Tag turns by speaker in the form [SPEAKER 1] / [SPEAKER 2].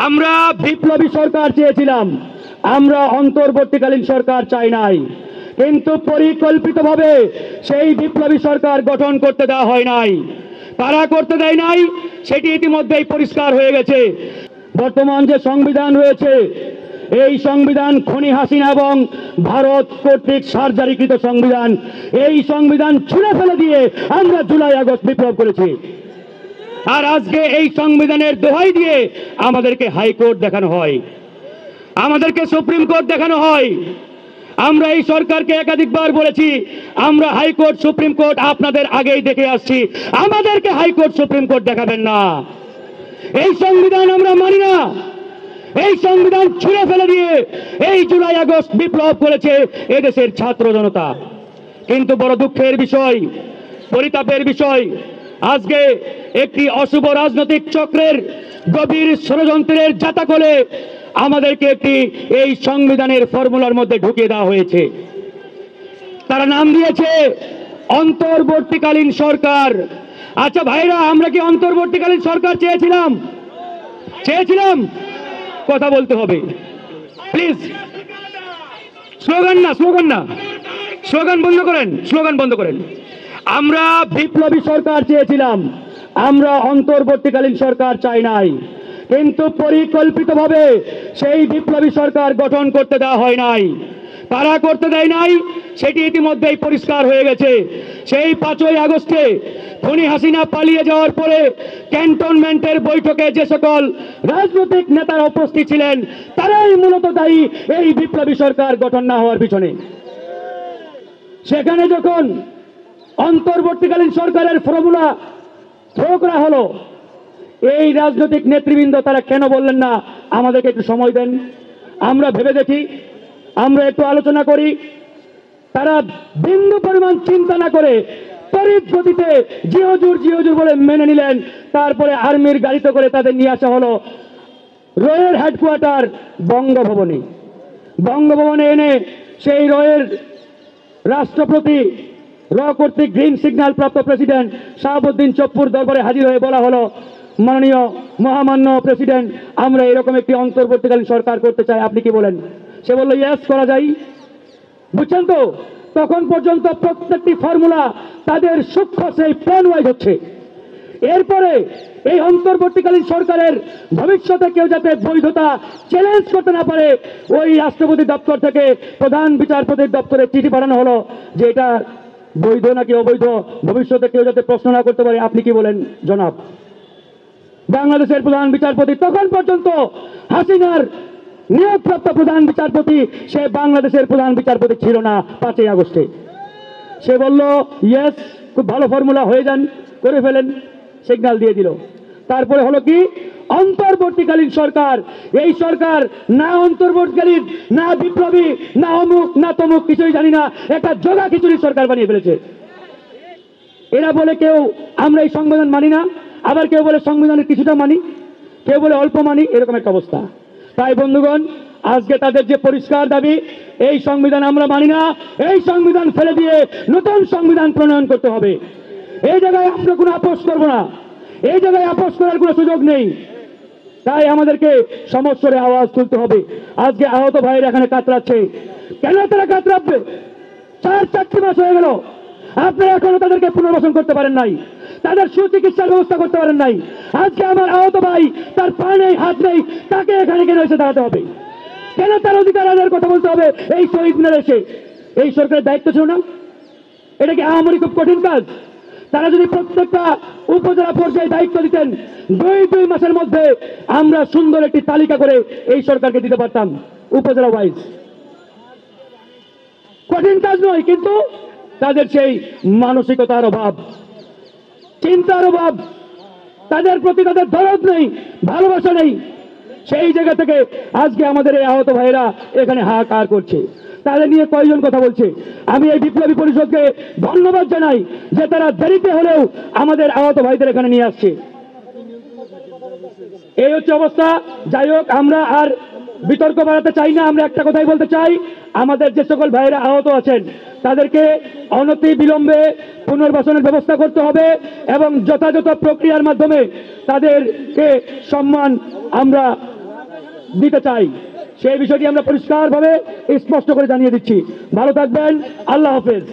[SPEAKER 1] আমরা বিপ্লবী সরকার চেয়েছিলাম, আমরা অন্তর্বর্তীকালীন সরকার চাই নাই, কিন্তু পরিকল্পিতভাবে সেই বিপ্লবী সরকার গঠন করতে দেওয়া হয় নাই। কারা করতে দেয় নাই সেটি ইতিমধ্যেই পরিষ্কার হয়ে গেছে। বর্তমান যে সংবিধান রয়েছে, এই সংবিধান খনি হাসিনা এবং ভারত কর্তৃক সার্জারিকৃত সংবিধান। এই সংবিধান ছুঁড়ে ফেলে দিয়ে আমরা জুলাই আগস্ট বিপ্লব করেছি। আর আজকে এই সংবিধানের দোহাই দিয়ে আমাদেরকে হাইকোর্ট দেখানো হয়, আমাদেরকে সুপ্রিম কোর্ট দেখানো হয়। আমরা এই সরকারকে একাধিকবার বলেছি, আমরা হাইকোর্ট সুপ্রিম কোর্ট আপনাদের আগেই দেখে আসছি, আমাদেরকে হাইকোর্ট সুপ্রিম কোর্ট দেখাবেন না। এই সংবিধান আমরা মানি না। এই সংবিধান ছুঁড়ে ফেলে দিয়ে এই জুলাই আগস্ট বিপ্লব করেছে এদেশের ছাত্র জনতা। কিন্তু বড় দুঃখের বিষয়, পরিতাপের বিষয়, আজকে একটি অশুভ রাজনৈতিক চক্রের গভীর ষড়যন্ত্রের জাতাকলে আমাদেরকে একটি এই সংবিধানের ফর্মুলার মধ্যে ঢুকিয়ে দেওয়া হয়েছে। তারা নাম দিয়েছে অন্তর্বর্তীকালীন সরকার। আচ্ছা ভাইরা, আমরা কি অন্তর্বর্তীকালীন সরকার চেয়েছিলাম? চেয়েছিলাম? কথা বলতে হবে প্লিজ। স্লোগান না, স্লোগান না, স্লোগান বন্ধ করেন, স্লোগান বন্ধ করেন। আমরা বিপ্লবী সরকার চেয়েছিলাম, আমরা অন্তর্বর্তীকালীন সরকার চাই নাই, কিন্তু পরিকল্পিতভাবে সেই বিপ্লবী সরকার গঠন করতে দেওয়া হয় নাই। কারা করতে দেয় নাই সেটি ইতিমধ্যেই পরিষ্কার হয়ে গেছে। সেই 5ই আগস্টে খনি হাসিনা পালিয়ে যাওয়ার পরে ক্যান্টনমেন্টের বৈঠকে যে সকল রাজনৈতিক নেতারা উপস্থিত ছিলেন, তারাই মূলত দায়ী এই বিপ্লবী সরকার গঠন না হওয়ার পিছনে। সেখানে যখন অন্তর্বর্তীকালীন সরকারের ফর্মুলা থ্রো করা হলো, এই রাজনৈতিক নেতৃবৃন্দ তারা কেন বললেন না আমাদেরকে একটু সময় দেন, আমরা ভেবে দেখি, আমরা একটু আলোচনা করি? তারা বিন্দু পরিমাণ চিন্তা না করে তড়িৎ গতিতে জিওজুর জিওজুর বলে মেনে নিলেন। তারপরে আর্মির গাড়িতে করে তাদের নিয়ে আসা হলো রয়ের হেডকোয়ার্টার বঙ্গভবনে। বঙ্গভবনে এনে সেই রয়ের রাষ্ট্রপতি, র কর্তৃক গ্রিন সিগন্যাল প্রাপ্ত প্রেসিডেন্ট শাহাবুদ্দিন চপ্পুর দরবারে হাজির হয়ে বলা হলো, মাননীয় মহামান্য প্রেসিডেন্ট, আমরা এরকম একটি অন্তর্বর্তীকালীন সরকার করতে চাই, আপনি কি বলেন? সে বলল ইয়েস, করা যায়। বুঝছেন তো? তখন পর্যন্ত প্রত্যেকটি ফর্মুলা তাদের সূক্ষ্ম সেই প্ল্যান ওয়াইজ হচ্ছে। এরপরে এই অন্তর্বর্তীকালীন সরকারের ভবিষ্যতে কেউ যাতে বৈধতা চ্যালেঞ্জ করতে না পারে, ওই রাষ্ট্রপতি দপ্তর থেকে প্রধান বিচারপতির দপ্তরে চিঠি পাঠানো হলো যে এটা বৈধ নাকি অবৈধ, ভবিষ্যতে কেউ যাতে প্রশ্ন না করতে পারে, আপনি কি বলেন জনাব? বাংলাদেশের প্রধান বিচারপতি তখন পর্যন্ত হাসিনার নিয়োগপ্রাপ্ত প্রধান বিচারপতি, সে বাংলাদেশের প্রধান বিচারপতি ছিল না 5ই আগস্টে। সে বলল ইয়েস, খুব ভালো ফর্মুলা, হয়ে যান, করে ফেলেন, সিগন্যাল দিয়ে দিল। তারপরে হলো কি? অন্তর্বর্তীকালীন সরকার। এই সরকার না অন্তর্বর্তীকালীন, না বিপ্লবী, না অমুক না তমুক, কিছুই জানি না, একটা জগা খিচুড়ি সরকার বানিয়ে ফেলেছে। এরা বলে কেউ আমরা এই সংবিধান মানি না, আবার কেউ বলে সংবিধানের কিছুটা মানি, কেউ বলে অল্প মানি, এরকম একটা অবস্থা। তাই বন্ধুগণ, আজকে তাদের যে পরিষ্কার দাবি, এই সংবিধান আমরা মানি না, এই সংবিধান ফেলে দিয়ে নতুন সংবিধান প্রণয়ন করতে হবে। এই জায়গায় আমরা কোনো আপোষ করব না, এই জায়গায় আপোষ করার কোনো সুযোগ নেই। তাই আমাদেরকে সমস্যারে আওয়াজ তুলতে হবে। আজকে আহত ভাইয়ের এখানে কাতরাচ্ছে, কেন তারা কাতরাবে? 4-4টি মাস হয়ে গেল, আপনারা এখনো তাদেরকে পুনর্বাসন করতে পারেন নাই, তাদের সুচিকিৎসার ব্যবস্থা করতে পারেন নাই। আজকে আমার আহত ভাই, তার পা নেই, হাত নেই, তাকে এখানে কেন এসে দাঁড়াতে হবে? কেন তার অধিকার আদায়ের কথা বলতে হবে এই শহীদ মিনারে এসে? এই সরকারের দায়িত্ব ছিল না? এটা কি আহামরি খুব কঠিন কাজ? তারা যদি প্রত্যেকটা উপজেলা পর্যায়ে দায়িত্ব দিতেন, 2 মাসের মধ্যে আমরা সুন্দর একটি তালিকা করে এই সরকারকে দিতে পারতাম উপজেলা ওয়াইজ। কঠিন কাজ নয়, কিন্তু তাদের সেই মানসিকতার অভাব, চিন্তার অভাব, তাদের প্রতি তাদের দরদ নেই, ভালোবাসা নেই। সেই জায়গা থেকে আজকে আমাদের এই আহত ভাইয়েরা এখানে হাহাকার করছে। তাদের নিয়ে কয়জন কথা বলছে? আমি এই বিপ্লবী পরিষদকে ধন্যবাদ জানাই যে তারা দেরিতে হলেও আমাদের আহত ভাইদের এখানে নিয়ে আসছে। এই হচ্ছে অবস্থা। যাই হোক, আমরা আর বিতর্ক বাড়াতে চাই না। আমরা একটা কথাই বলতে চাই, আমাদের যে সকল ভাইয়েরা আহত আছেন তাদেরকে অনতি বিলম্বে পুনর্বাসনের ব্যবস্থা করতে হবে এবং যথাযথ প্রক্রিয়ার মাধ্যমে তাদেরকে সম্মান আমরা দিতে চাই, সেই বিষয়টি আমরা পরিষ্কারভাবে স্পষ্ট করে জানিয়ে দিচ্ছি। ভালো থাকবেন, আল্লাহ হাফেজ।